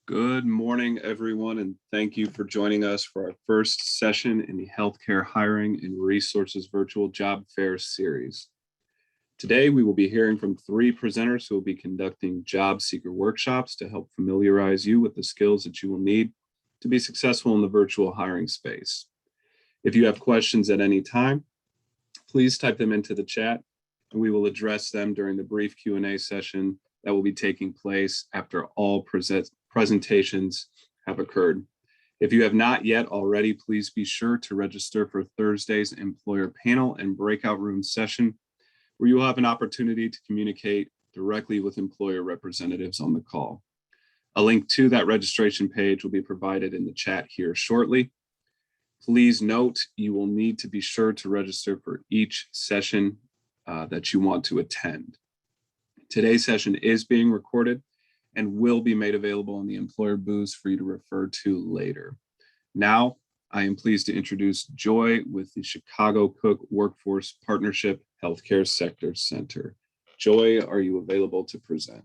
Good morning, everyone, and thank you for joining us for our first session in the Healthcare Hiring and Resources Virtual Job Fair series. Today, we will be hearing from 3 presenters who will be conducting job seeker workshops to help familiarize you with the skills that you will need to be successful in the virtual hiring space. If you have questions at any time, please type them into the chat, and we will address them during the brief Q&A session that will be taking place after all presentations have occurred. If you have not yet already, please be sure to register for Thursday's employer panel and breakout room session, where you will have an opportunity to communicate directly with employer representatives on the call. A link to that registration page will be provided in the chat here shortly. Please note you will need to be sure to register for each session that you want to attend. Today's session is being recorded and will be made available in the employer booths for you to refer to later. Now, I am pleased to introduce Joy with the Chicago Cook Workforce Partnership Healthcare Sector Center. Joy, are you available to present?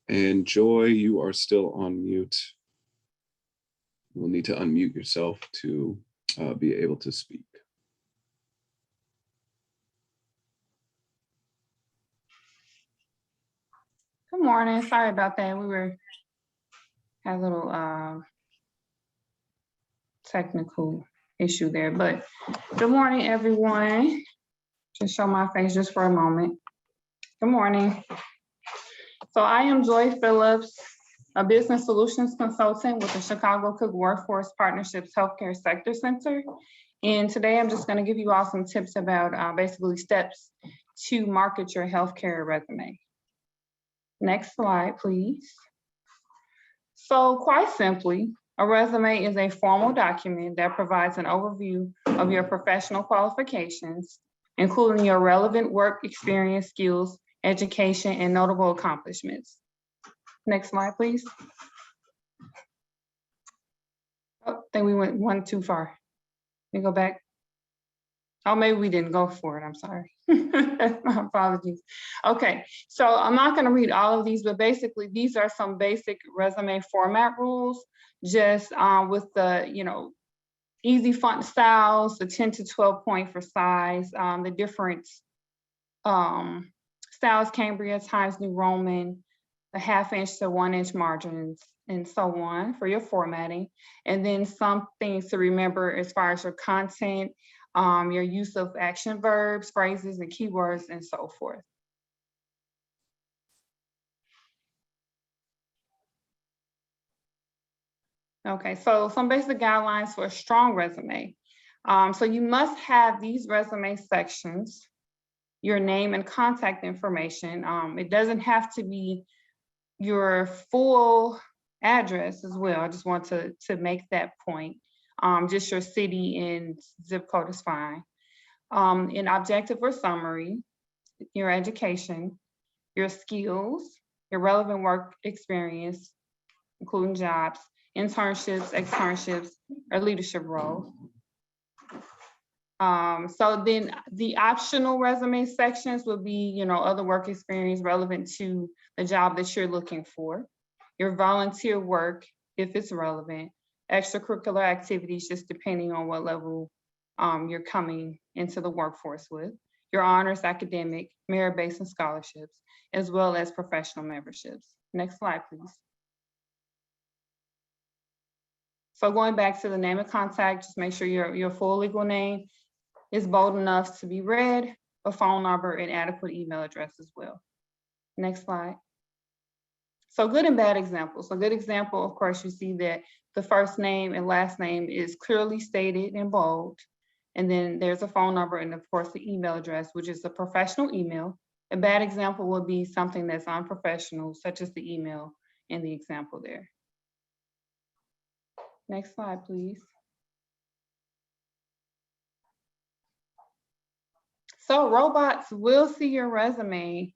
And Joy, you are still on mute. You will need to unmute yourself to be able to speak. Good morning. Sorry about that. We had a little technical issue there, but good morning, everyone. Just show my face just for a moment. Good morning. So I am Joy Phillips, a business solutions consultant with the Chicago Cook Workforce Partnerships Healthcare Sector Center. And today I'm just going to give you all some tips about basically steps to market your healthcare resume. Next slide, please. So quite simply, a resume is a formal document that provides an overview of your professional qualifications, including your relevant work experience, skills, education, and notable accomplishments. Next slide, please. Oh, I think we went one too far. Let me go back. Oh, maybe we didn't go for it. I'm sorry. My apologies. Okay, so I'm not going to read all of these, but basically these are some basic resume format rules, just with the, easy font styles, the 10 to 12 point for size, the different styles, Cambria, Times New Roman, the 1/2 inch to 1 inch margins, and so on for your formatting. And then some things to remember as far as your content, your use of action verbs, phrases, and keywords, and so forth. Okay, so some basic guidelines for a strong resume. So you must have these resume sections, your name and contact information. It doesn't have to be your full address as well. I just want to make that point. Just your city and zip code is fine. An objective or summary, your education, your skills, your relevant work experience, including jobs, internships, externships, or leadership roles. So then the optional resume sections would be, other work experience relevant to the job that you're looking for, your volunteer work, if it's relevant, extracurricular activities, just depending on what level you're coming into the workforce with, your honors, academic, merit-based, and scholarships, as well as professional memberships. Next slide, please. So going back to the name and contact, just make sure your full legal name is bold enough to be read, a phone number, and adequate email address as well. Next slide. So good and bad examples. A good example, of course, you see that the first name and last name is clearly stated in bold. And then there's a phone number and of course the email address, which is a professional email. A bad example would be something that's unprofessional, such as the email in the example there. Next slide, please. So robots will see your resume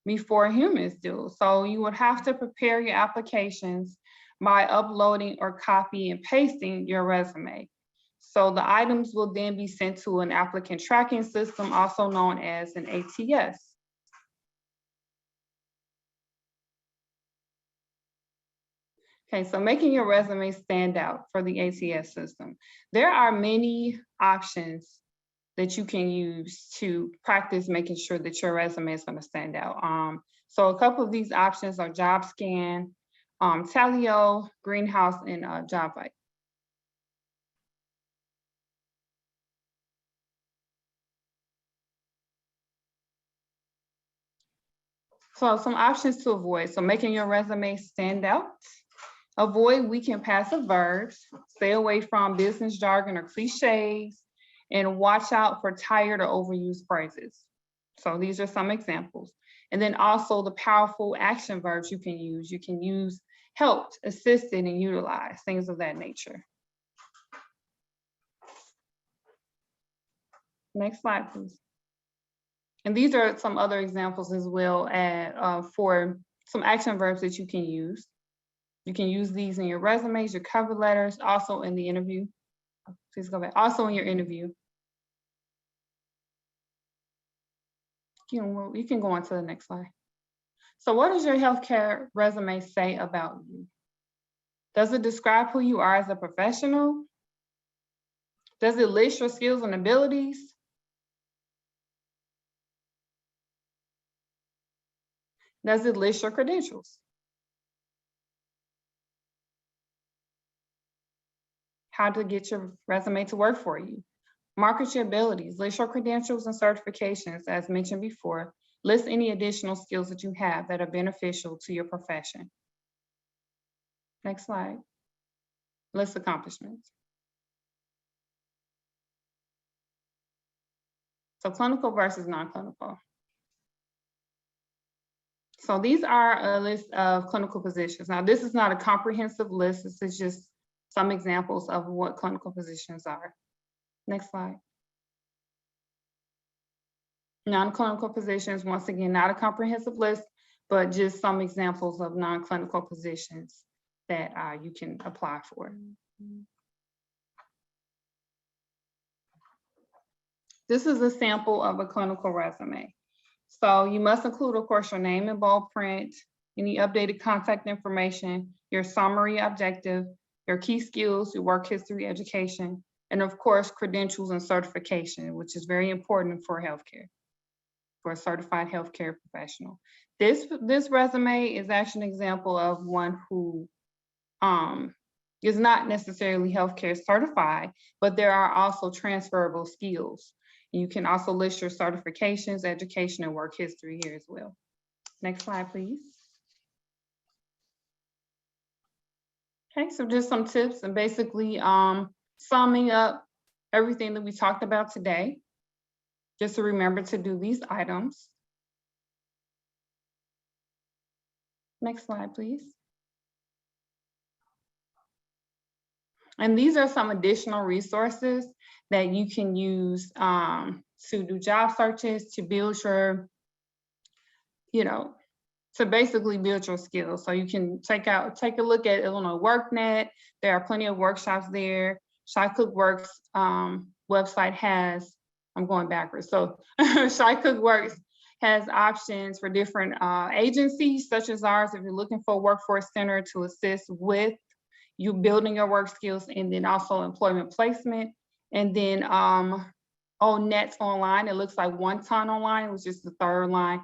before humans do. So you would have to prepare your applications by uploading or copy and pasting your resume. So the items will then be sent to an applicant tracking system, also known as an ATS. Okay, so making your resume stand out for the ATS system. There are many options that you can use to practice making sure that your resume is going to stand out. So a couple of these options are JobScan, Talio, Greenhouse, and JobVite. So some options to avoid. So making your resume stand out. Avoid weak and passive verbs. Stay away from business jargon or cliches. And watch out for tired or overused phrases. So these are some examples. And then also the powerful action verbs you can use. You can use helped, assisted, and utilized, things of that nature. Next slide, please. And these are some other examples as well for some action verbs that you can use. You can use these in your resumes, your cover letters, also in the interview. Please go back. Also in your interview. You can go on to the next slide. So what does your healthcare resume say about you? Does it describe who you are as a professional? Does it list your skills and abilities? Does it list your credentials? How to get your resume to work for you? Market your abilities, list your credentials and certifications, as mentioned before. List any additional skills that you have that are beneficial to your profession. Next slide. List accomplishments. So clinical versus non-clinical. So these are a list of clinical positions. Now, this is not a comprehensive list. This is just some examples of what clinical positions are. Next slide. Non-clinical positions, once again, not a comprehensive list, but just some examples of non-clinical positions that you can apply for. This is a sample of a clinical resume. So you must include, of course, your name in bold print, any updated contact information, your summary objective, your key skills, your work history, education, and of course, credentials and certification, which is very important for healthcare, for a certified healthcare professional. This resume is actually an example of one who is not necessarily healthcare certified, but there are also transferable skills. You can also list your certifications, education, and work history here as well. Next slide, please. Okay, so just some tips and basically summing up everything that we talked about today. Just to remember to do these items. Next slide, please. And these are some additional resources that you can use to do job searches, to build your, to basically build your skills. So you can take a look at Illinois workNet. There are plenty of workshops there. Shy Cook Works website has, I'm going backwards. So Shy Cook Works has options for different agencies such as ours if you're looking for a workforce center to assist with you building your work skills, and then also employment placement. And then ONET online, it looks like One Ton online, which is the third line.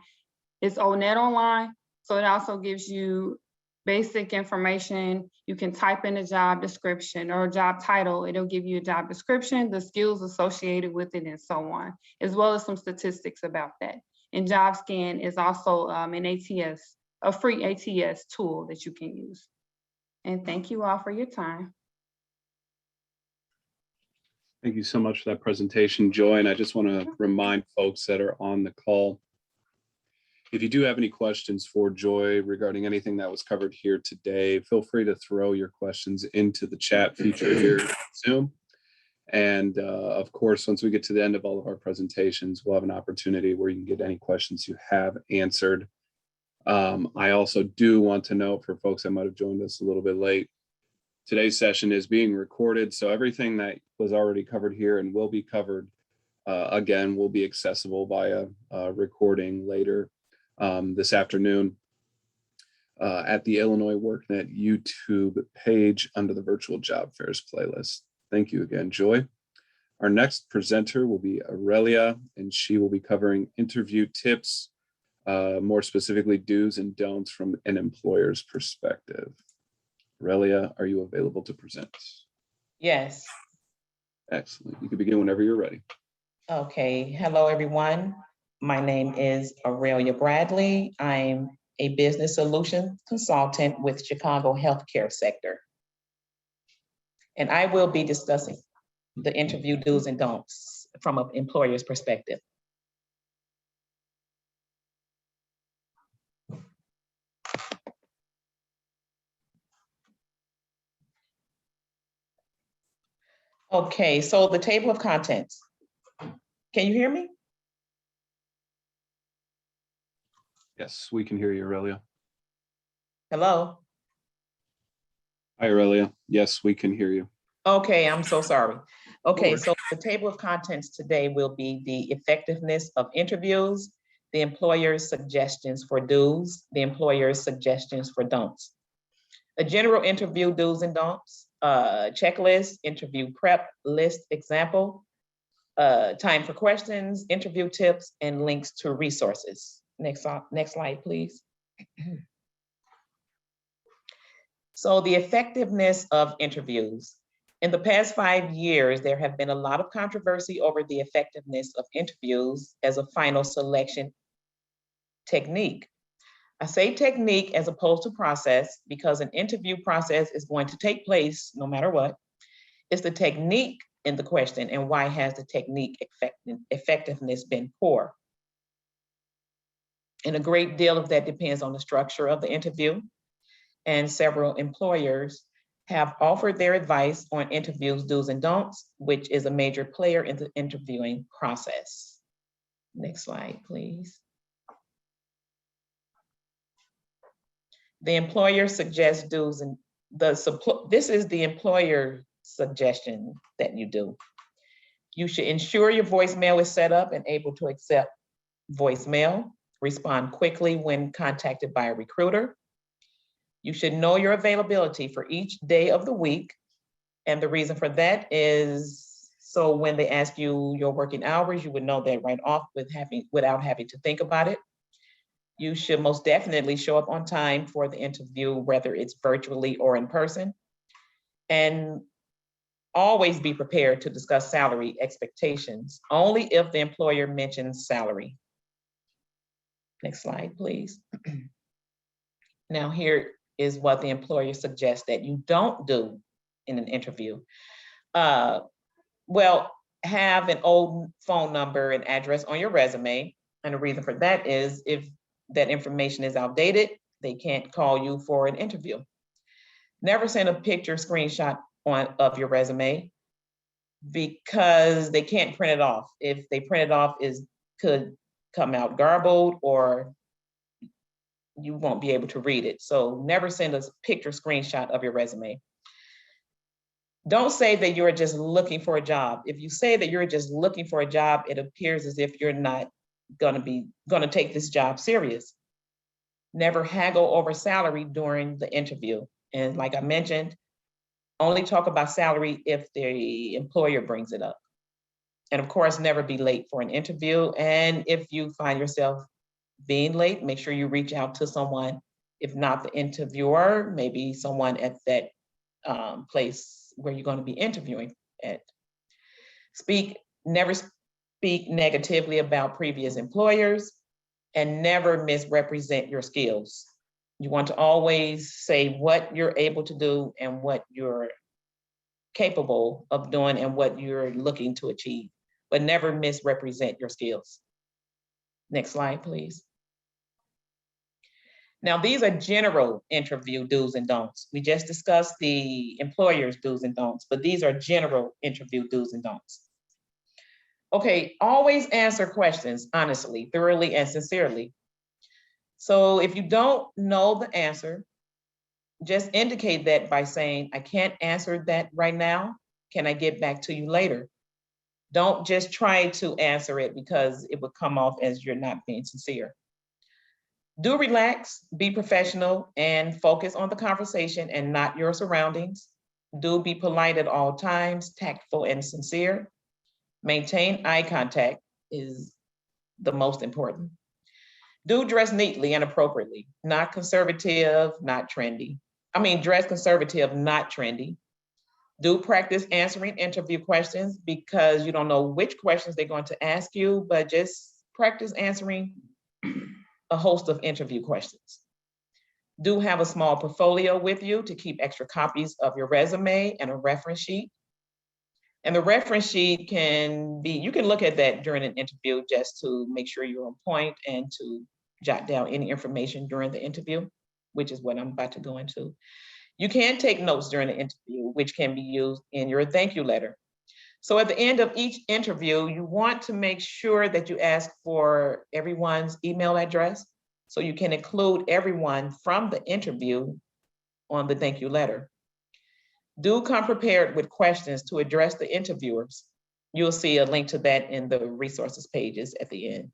It's ONET online. So it also gives you basic information. You can type in a job description or a job title. It'll give you a job description, the skills associated with it, and so on, as well as some statistics about that. And JobScan is also an ATS, a free ATS tool that you can use. And thank you all for your time. Thank you so much for that presentation, Joy. And I just want to remind folks that are on the call, if you do have any questions for Joy regarding anything that was covered here today, feel free to throw your questions into the chat feature here on Zoom. And of course, once we get to the end of all of our presentations, we'll have an opportunity where you can get any questions you have answered. I also do want to note for folks that might have joined us a little bit late, Today's session is being recorded, so everything that was already covered here and will be covered again will be accessible via recording later this afternoon at the Illinois WorkNet YouTube page under the Virtual Job Fairs playlist. Thank you again, Joy. Our next presenter will be Aurelia, and she will be covering interview tips, more specifically do's and don'ts from an employer's perspective. Aurelia, are you available to present? Yes. Excellent. You can begin whenever you're ready. Okay. Hello, everyone. My name is Aurelia Bradley. I'm a business solution consultant with Chicago healthcare sector. And I will be discussing the interview do's and don'ts from an employer's perspective. Okay, so the table of contents. Can you hear me? Yes, we can hear you, Aurelia. Hello? Hi, Aurelia. Yes, we can hear you. Okay, I'm so sorry. Okay, Sure. so the table of contents today will be the effectiveness of interviews, the employer's suggestions for do's, the employer's suggestions for don'ts. A general interview do's and don'ts, checklist, interview prep list example, time for questions, interview tips, and links to resources. Next slide, please. So the effectiveness of interviews. In the past 5 years, there have been a lot of controversy over the effectiveness of interviews as a final selection technique. I say technique as opposed to process because an interview process is going to take place no matter what. It's the technique in the question and why has the technique effectiveness been poor? And a great deal of that depends on the structure of the interview. And several employers have offered their advice on interviews, do's and don'ts, which is a major player in the interviewing process. Next slide, please. The employer suggests do's and this is the employer suggestion that you do. You should ensure your voicemail is set up and able to accept voicemail, respond quickly when contacted by a recruiter. You should know your availability for each day of the week. And the reason for that is so when they ask you your working hours, you would know that right off without having to think about it. You should most definitely show up on time for the interview, whether it's virtually or in person. And always be prepared to discuss salary expectations, only if the employer mentions salary. Next slide, please. Now here is what the employer suggests that you don't do in an interview. Well, have an old phone number and address on your resume. And the reason for that is if that information is outdated, they can't call you for an interview. Never send a picture screenshot of your resume because they can't print it off. If they print it off, it could come out garbled or you won't be able to read it. So never send a picture screenshot of your resume. Don't say that you're just looking for a job. If you say that you're just looking for a job, it appears as if you're not gonna take this job serious. Never haggle over salary during the interview. And like I mentioned, only talk about salary if the employer brings it up. And of course, never be late for an interview. And if you find yourself being late, make sure you reach out to someone, if not the interviewer, maybe someone at that place where you're going to be interviewing at. Never speak negatively about previous employers and never misrepresent your skills. You want to always say what you're able to do and what you're capable of doing and what you're looking to achieve, but never misrepresent your skills. Next slide, please. Now, these are general interview do's and don'ts. We just discussed the employer's do's and don'ts, but these are general interview do's and don'ts. Okay, always answer questions honestly, thoroughly, and sincerely. So if you don't know the answer, just indicate that by saying, I can't answer that right now. Can I get back to you later? Don't just try to answer it because it would come off as you're not being sincere. Do relax, be professional, and focus on the conversation and not your surroundings. Do be polite at all times, tactful and sincere. Maintain eye contact is the most important. Do dress neatly and appropriately, not conservative, not trendy. I mean, dress conservative, not trendy. Do practice answering interview questions because you don't know which questions they're going to ask you, but just practice answering a host of interview questions. Do have a small portfolio with you to keep extra copies of your resume and a reference sheet. And the reference sheet can be, you can look at that during an interview just to make sure you're on point and to jot down any information during the interview, which is what I'm about to go into. You can take notes during the interview, which can be used in your thank you letter. So at the end of each interview, you want to make sure that you ask for everyone's email address so you can include everyone from the interview on the thank you letter. Do come prepared with questions to address the interviewers. You'll see a link to that in the resources pages at the end.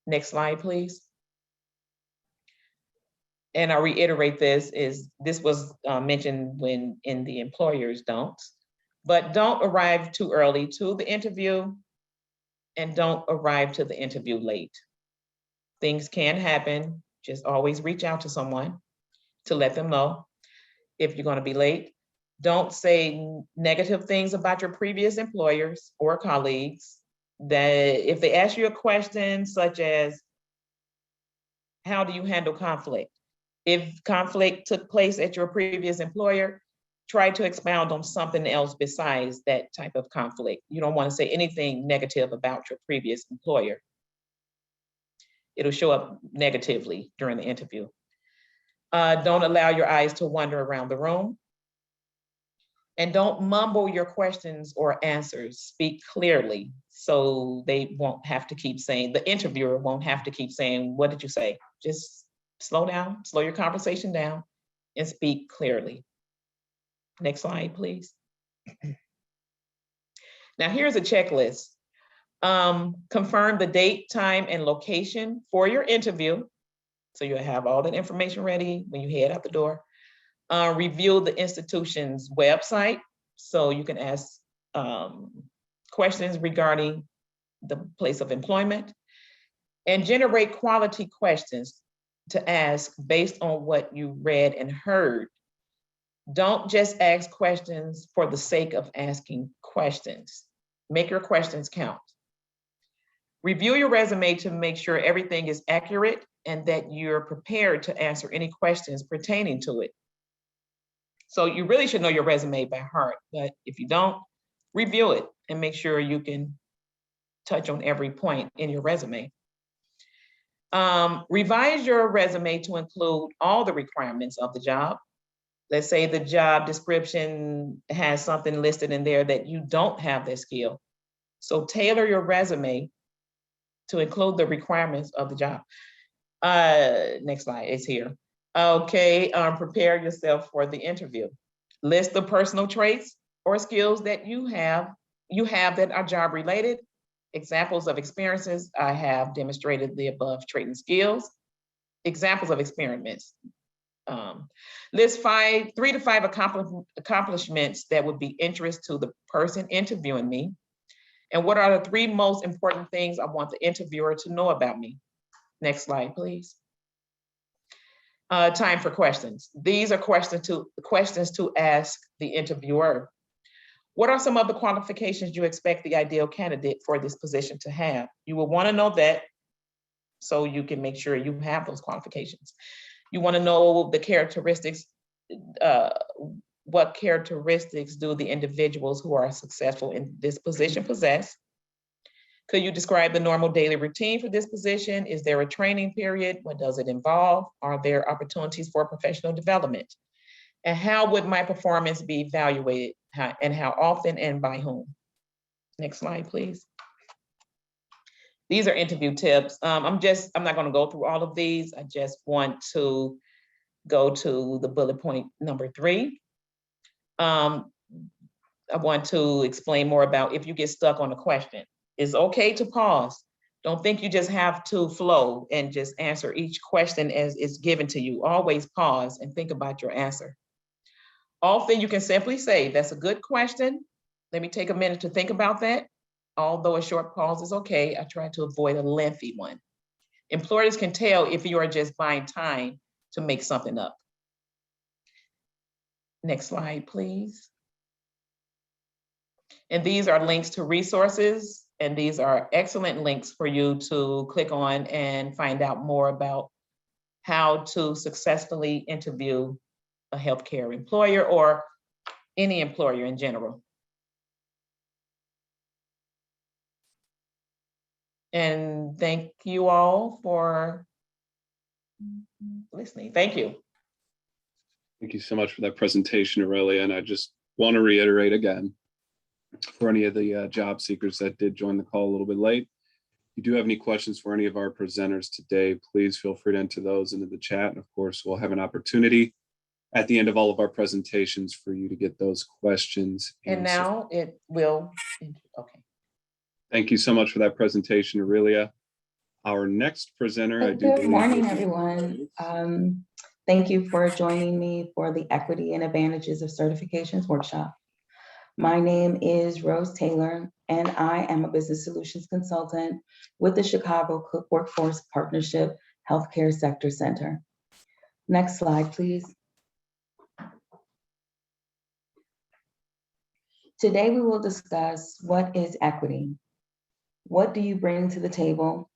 Next slide, please. And I'll reiterate this was mentioned when in the employers don't, but don't arrive too early to the interview and don't arrive to the interview late. Things can happen. Just always reach out to someone to let them know if you're going to be late. Don't say negative things about your previous employers or colleagues. That if they ask you a question such as, how do you handle conflict? If conflict took place at your previous employer, try to expound on something else besides that type of conflict. You don't want to say anything negative about your previous employer. It'll show up negatively during the interview. Don't allow your eyes to wander around the room. And don't mumble your questions or answers. Speak clearly so they won't have to keep saying, the interviewer won't have to keep saying, what did you say? Just slow down, slow your conversation down and speak clearly. Next slide, please. Now here's a checklist. Confirm the date, time, and location for your interview. So you'll have all that information ready when you head out the door. Review the institution's website so you can ask questions regarding the place of employment, and generate quality questions to ask based on what you read and heard. Don't just ask questions for the sake of asking questions. Make your questions count. Review your resume to make sure everything is accurate and that you're prepared to answer any questions pertaining to it. So you really should know your resume by heart, but if you don't, review it and make sure you can touch on every point in your resume. Revise your resume to include all the requirements of the job. Let's say the job description has something listed in there that you don't have that skill. So tailor your resume to include the requirements of the job. Next slide is here. Okay, prepare yourself for the interview. List the personal traits or skills that you have that are job related. Examples of experiences, I have demonstrated the above trait and skills. Examples of experiments. List 3 to 5 accomplishments that would be interest to the person interviewing me. And what are the 3 most important things I want the interviewer to know about me? Next slide, please. Time for questions. These are questions to ask the interviewer. What are some of the qualifications you expect the ideal candidate for this position to have? You will want to know that so you can make sure you have those qualifications. You want to know the characteristics, what characteristics do the individuals who are successful in this position possess? Could you describe the normal daily routine for this position? Is there a training period? What does it involve? Are there opportunities for professional development? And how would my performance be evaluated? And how often and by whom? Next slide, please. These are interview tips. I'm not going to go through all of these. I just want to go to the bullet point number 3. I want to explain more about if you get stuck on a question. It's okay to pause. Don't think you just have to flow and just answer each question as it's given to you. Always pause and think about your answer. Often you can simply say, that's a good question. Let me take a minute to think about that. Although a short pause is okay, I try to avoid a lengthy one. Employers can tell if you are just buying time to make something up. Next slide, please. And these are links to resources, and these are excellent links for you to click on and find out more about how to successfully interview a healthcare employer or any employer in general. And thank you all for listening. Thank you. Thank you so much for that presentation, Aurelia. And I just want to reiterate again, for any of the job seekers that did join the call a little bit late, if you do have any questions for any of our presenters today, please feel free to enter those into the chat. And of course, we'll have an opportunity at the end of all of our presentations for you to get those questions And answered. now it will, okay. Thank you so much for that presentation, Aurelia. Our next presenter, I do Good believe morning, will be- everyone. Thank you for joining me for the Equity and Advantages of Certifications workshop. My name is Rose Taylor, and I am a business solutions consultant with the Chicago Cook Workforce Partnership Healthcare Sector Center. Next slide, please. Today, we will discuss what is equity. What do you bring to the table?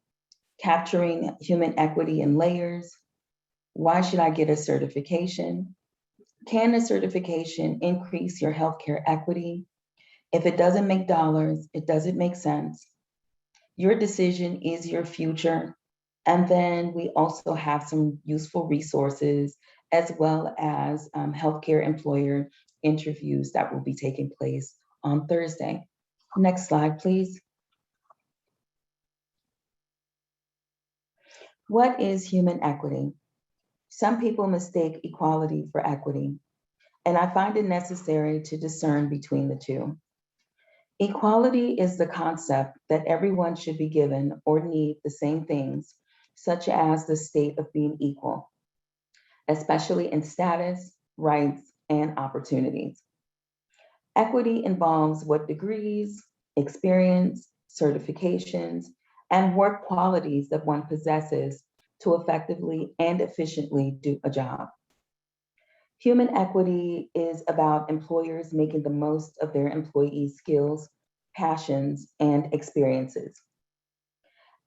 Capturing human equity in layers. Why should I get a certification? Can a certification increase your healthcare equity? If it doesn't make dollars, it doesn't make sense. Your decision is your future. And then we also have some useful resources as well as healthcare employer interviews that will be taking place on Thursday. Next slide, please. What is human equity? Some people mistake equality for equity, and I find it necessary to discern between the two. Equality is the concept that everyone should be given or need the same things, such as the state of being equal, especially in status, rights, and opportunities. Equity involves what degrees, experience, certifications, and work qualities that one possesses to effectively and efficiently do a job. Human equity is about employers making the most of their employees' skills, passions, and experiences.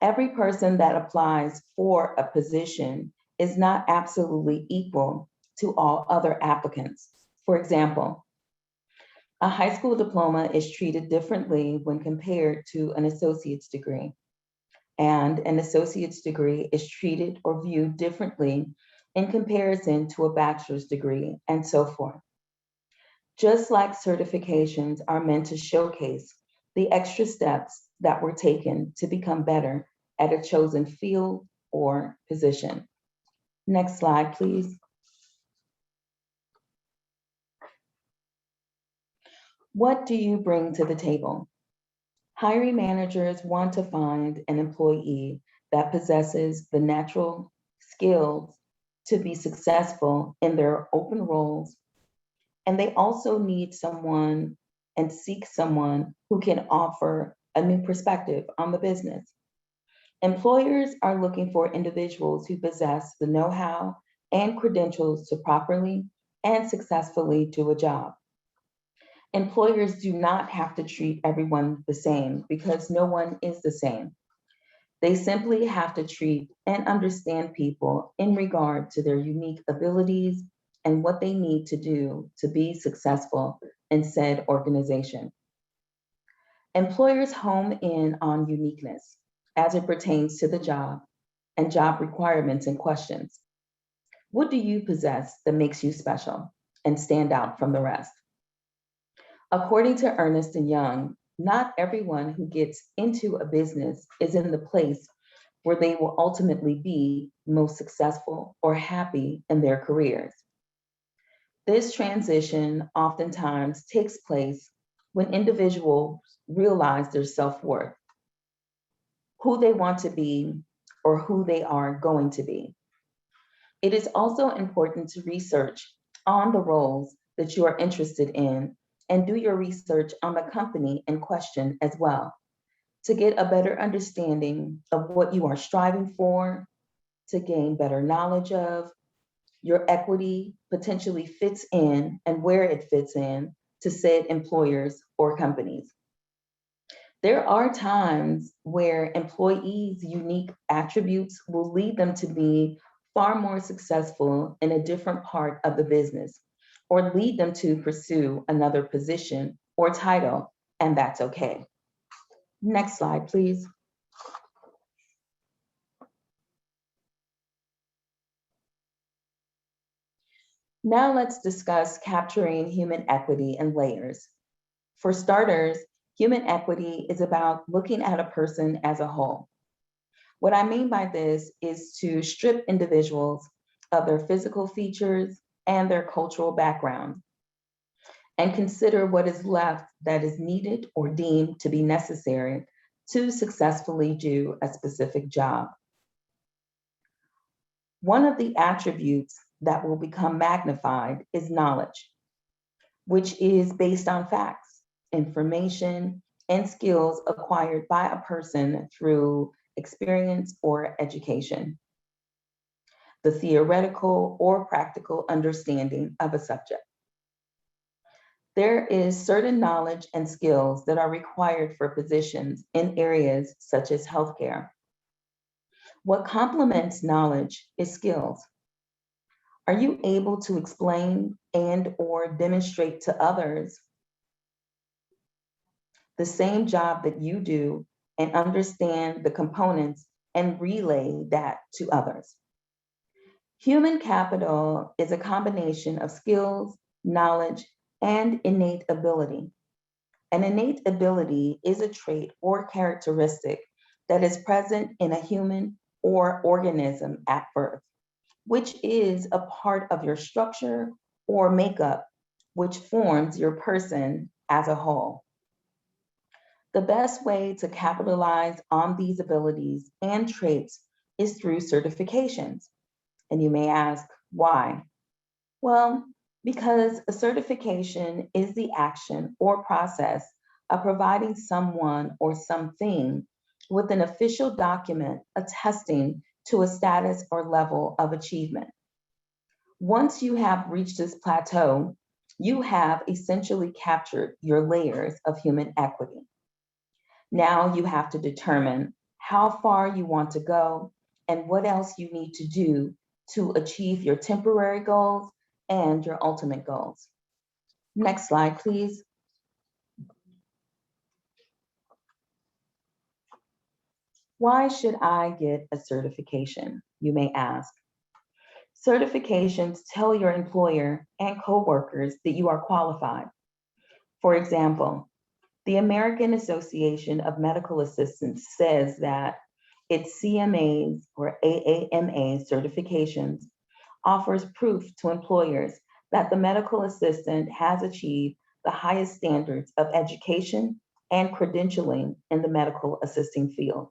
Every person that applies for a position is not absolutely equal to all other applicants. For example, a high school diploma is treated differently when compared to an associate's degree, and an associate's degree is treated or viewed differently in comparison to a bachelor's degree, and so forth. Just like certifications are meant to showcase the extra steps that were taken to become better at a chosen field or position. Next slide, please. What do you bring to the table? Hiring managers want to find an employee that possesses the natural skills to be successful in their open roles. And they also need someone and seek someone who can offer a new perspective on the business. Employers are looking for individuals who possess the know-how and credentials to properly and successfully do a job. Employers do not have to treat everyone the same because no one is the same. They simply have to treat and understand people in regard to their unique abilities and what they need to do to be successful in said organization. Employers home in on uniqueness as it pertains to the job and job requirements and questions. What do you possess that makes you special and stand out from the rest? According to Ernst & Young, not everyone who gets into a business is in the place where they will ultimately be most successful or happy in their careers. This transition oftentimes takes place when individuals realize their self-worth, who they want to be, or who they are going to be. It is also important to research on the roles that you are interested in and do your research on the company in question as well to get a better understanding of what you are striving for, to gain better knowledge of your equity potentially fits in and where it fits in to said employers or companies. There are times where employees' unique attributes will lead them to be far more successful in a different part of the business or lead them to pursue another position or title, and that's okay. Next slide, please. Now let's discuss capturing human equity in layers. For starters, human equity is about looking at a person as a whole. What I mean by this is to strip individuals of their physical features and their cultural background and consider what is left that is needed or deemed to be necessary to successfully do a specific job. One of the attributes that will become magnified is knowledge, which is based on facts, information, and skills acquired by a person through experience or education, the theoretical or practical understanding of a subject. There is certain knowledge and skills that are required for positions in areas such as healthcare. What complements knowledge is skills. Are you able to explain and or demonstrate to others the same job that you do and understand the components and relay that to others? Human capital is a combination of skills, knowledge, and innate ability. An innate ability is a trait or characteristic that is present in a human or organism at birth, which is a part of your structure or makeup, which forms your person as a whole. The best way to capitalize on these abilities and traits is through certifications. And you may ask, why? Well, because a certification is the action or process of providing someone or something with an official document attesting to a status or level of achievement. Once you have reached this plateau, you have essentially captured your layers of human equity. Now you have to determine how far you want to go and what else you need to do to achieve your temporary goals and your ultimate goals. Next slide, please. Why should I get a certification, you may ask? Certifications tell your employer and coworkers that you are qualified. For example, the American Association of Medical Assistants says that its CMAs or AAMA certifications offers proof to employers that the medical assistant has achieved the highest standards of education and credentialing in the medical assisting field.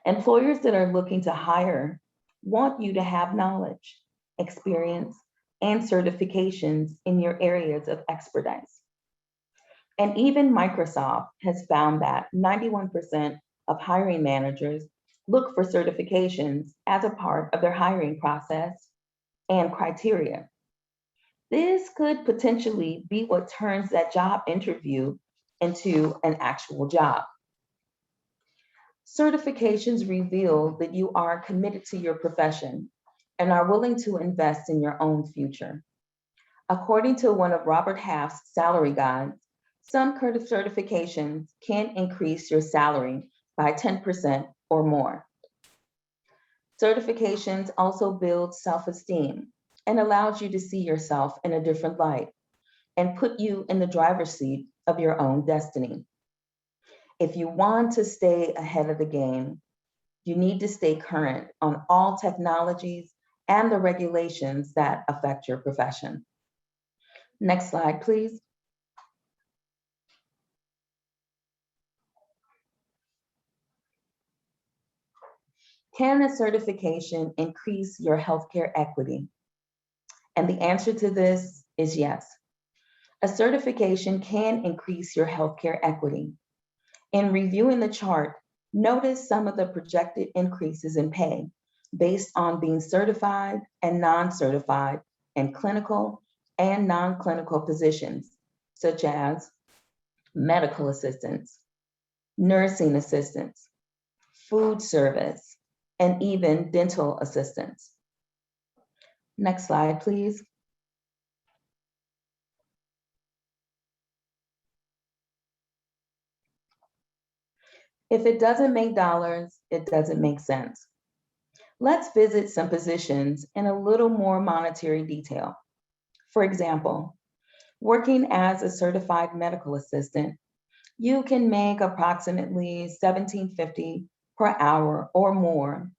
Employers that are looking to hire want you to have knowledge, experience, and certifications in your areas of expertise. And even Microsoft has found that 91% of hiring managers look for certifications as a part of their hiring process and criteria. This could potentially be what turns that job interview into an actual job. Certifications reveal that you are committed to your profession and are willing to invest in your own future. According to one of Robert Half's salary guides, some certifications can increase your salary by 10% or more. Certifications also build self-esteem and allows you to see yourself in a different light and put you in the driver's seat of your own destiny. If you want to stay ahead of the game, You need to stay current on all technologies and the regulations that affect your profession. Next slide, please. Can a certification increase your healthcare equity? And the answer to this is yes. A certification can increase your healthcare equity. In reviewing the chart, notice some of the projected increases in pay based on being certified and non-certified in clinical and non-clinical positions, such as medical assistants, nursing assistants, food service, and even dental assistants. Next slide, please. If it doesn't make dollars, it doesn't make sense. Let's visit some positions in a little more monetary detail. For example, working as a certified medical assistant, you can make approximately $17.50 per hour or more,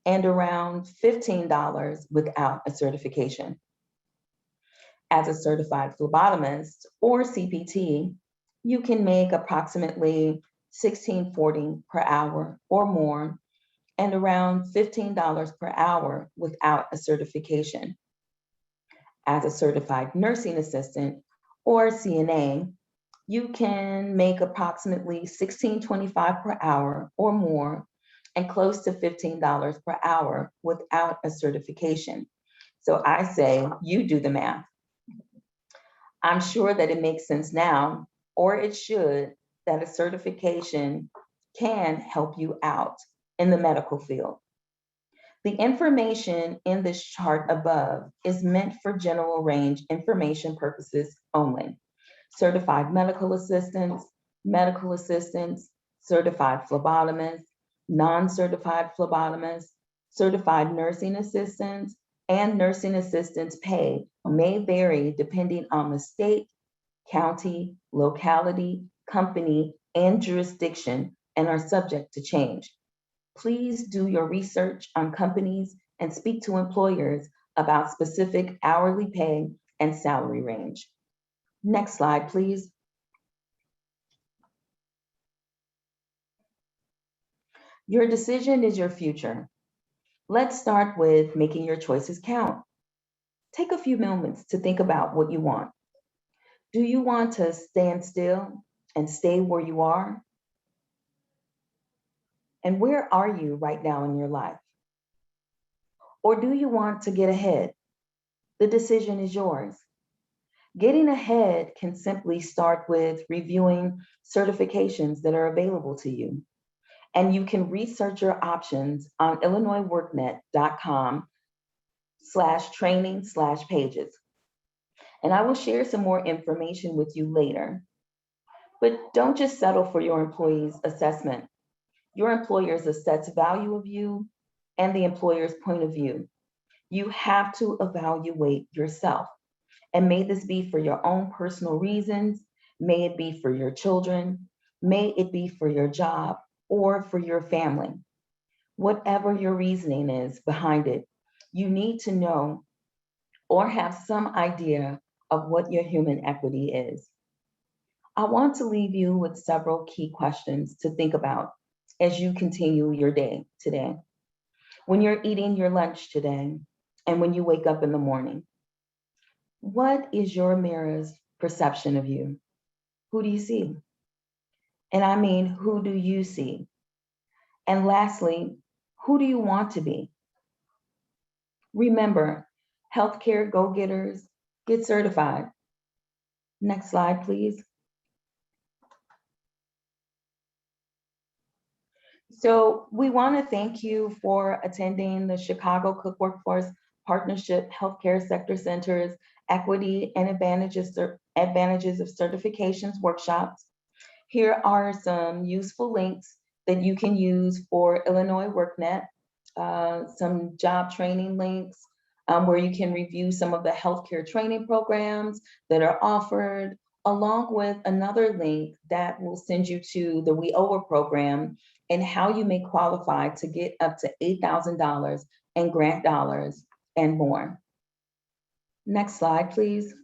and around $15 without a certification. As a certified phlebotomist or CPT, you can make approximately $16.40 per hour or more, and around $15 per hour without a certification. As a certified nursing assistant or CNA, you can make approximately $16.25 per hour or more, and close to $15 per hour without a certification. So I say, you do the math. I'm sure that it makes sense now, or it should, that a certification can help you out in the medical field. The information in this chart above is meant for general range information purposes only. Certified medical assistants, certified phlebotomists, non-certified phlebotomists, certified nursing assistants, and nursing assistants pay may vary depending on the state, county, locality, company, and jurisdiction, and are subject to change. Please do your research on companies and speak to employers about specific hourly pay and salary range. Next slide, please. Your decision is your future. Let's start with making your choices count. Take a few moments to think about what you want. Do you want to stand still and stay where you are? And where are you right now in your life? Or do you want to get ahead? The decision is yours. Getting ahead can simply start with reviewing certifications that are available to you. And you can research your options on illinoisworknet.com/training/pages. And I will share some more information with you later. But don't just settle for your employee's assessment. Your employers assess value of you and the employer's point of view. You have to evaluate yourself. And may this be for your own personal reasons, may it be for your children, may it be for your job or for your family. Whatever your reasoning is behind it, you need to know or have some idea of what your human equity is. I want to leave you with several key questions to think about as you continue your day today. When you're eating your lunch today, and when you wake up in the morning, what is your mirror's perception of you? Who do you see? And I mean, who do you see? And lastly, who do you want to be? Remember, healthcare go-getters get certified. Next slide, please. So we want to thank you for attending the Chicago Cook Workforce Partnership Healthcare Sector Center's Equity and Advantages of Certifications workshops. Here are some useful links that you can use for Illinois WorkNet, some job training links where you can review some of the healthcare training programs that are offered, along with another link that will send you to the We Over program and how you may qualify to get up to $8,000 in grant dollars and more. Next slide, please.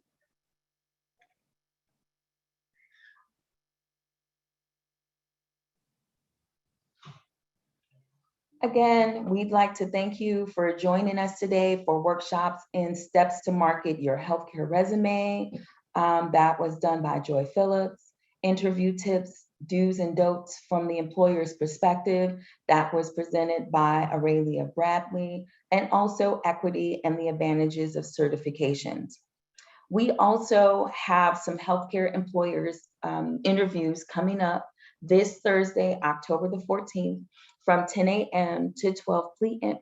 Again, we'd like to thank you for joining us today for workshops in steps to market your healthcare resume. That was done by Joy Phillips. Interview tips, do's and don'ts from the employer's perspective. That was presented by Aurelia Bradley, and also equity and the advantages of certifications. We also have some healthcare employers interviews coming up this Thursday, October the 14th, from 10 a.m. to 12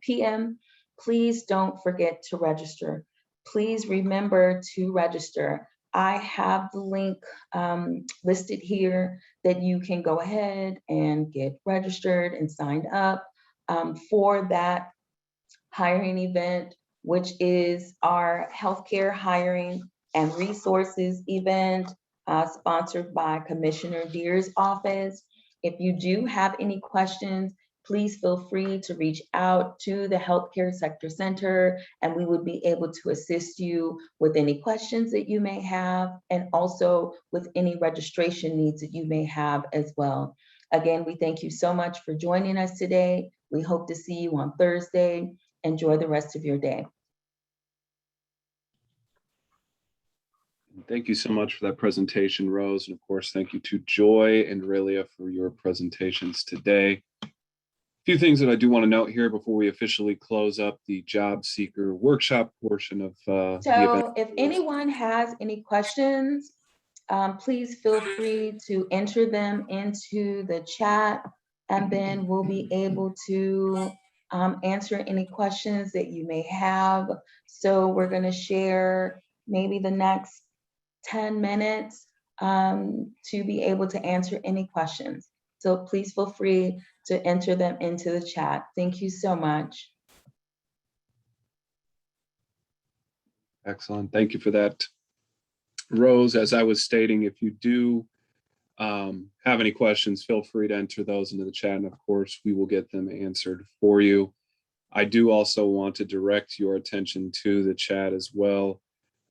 p.m. Please don't forget to register. Please remember to register. I have the link listed here that you can go ahead and get registered and signed up for that hiring event, which is our healthcare hiring and resources event sponsored by Commissioner Deere's office. If you do have any questions, please feel free to reach out to the Healthcare Sector Center, and we would be able to assist you with any questions that you may have, and also with any registration needs that you may have as well. Again, we thank you so much for joining us today. We hope to see you on Thursday. Enjoy the rest of your day. Thank you so much for that presentation, Rose. And of course, thank you to Joy and Aurelia for your presentations today. A few things that I do want to note here before we officially close up the job seeker workshop portion of the event. So if anyone has any questions, please feel free to enter them into the chat, and then we'll be able to answer any questions that you may have. So we're going to share maybe the next 10 minutes to be able to answer any questions. So please feel free to enter them into the chat. Thank you so much. Excellent. Thank you for that, Rose. As I was stating, if you do have any questions, feel free to enter those into the chat, and of course, we will get them answered for you. I do also want to direct your attention to the chat as well.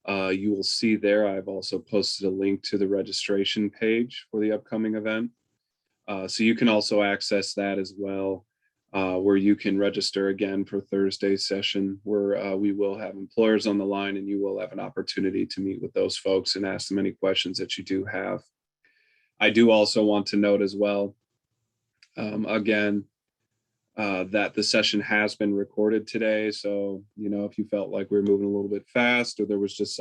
You will see there, I've also posted a link to the registration page for the upcoming event. So you can also access that as well, where you can register again for Thursday's session, where we will have employers on the line and you will have an opportunity to meet with those folks and ask them any questions that you do have. I do also want to note as well, again, that the session has been recorded today. So, you know, if you felt like we were moving a little bit fast, or there was just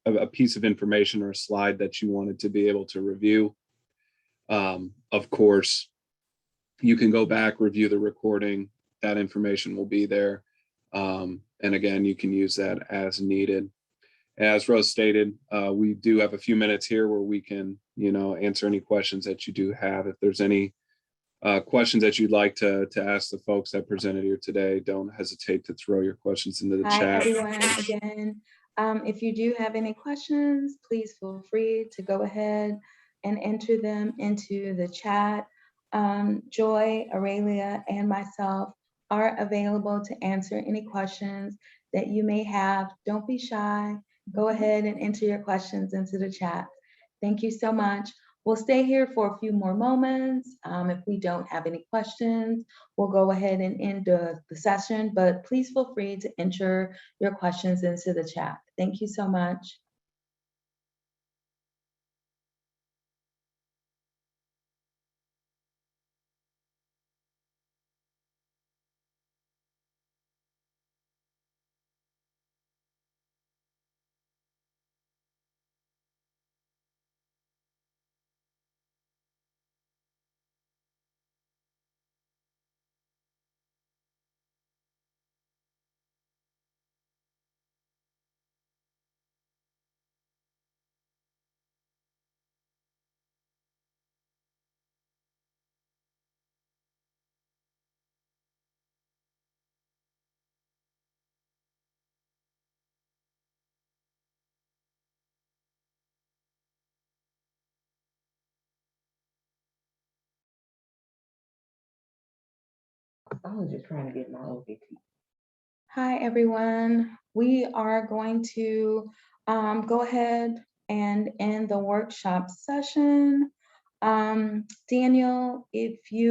a piece of information or a slide that you wanted to be able to review, of course, you can go back, review the recording. That information will be there. And again, you can use that as needed. As Rose stated, we do have a few minutes here where we can, you know, answer any questions that you do have. If there's any questions that you'd like to ask the folks that presented here today, don't hesitate to throw your questions into the Hi, chat. everyone, again. If you do have any questions, please feel free to go ahead and enter them into the chat. Joy, Aurelia, and myself are available to answer any questions that you may have. Don't be shy. Go ahead and enter your questions into the chat. Thank you so much. We'll stay here for a few more moments. If we don't have any questions, we'll go ahead and end the session, but please feel free to enter your questions into the chat. Thank you so much. I was just trying to get my OPT. Hi, everyone. We are going to go ahead and end the workshop session. Daniel, if you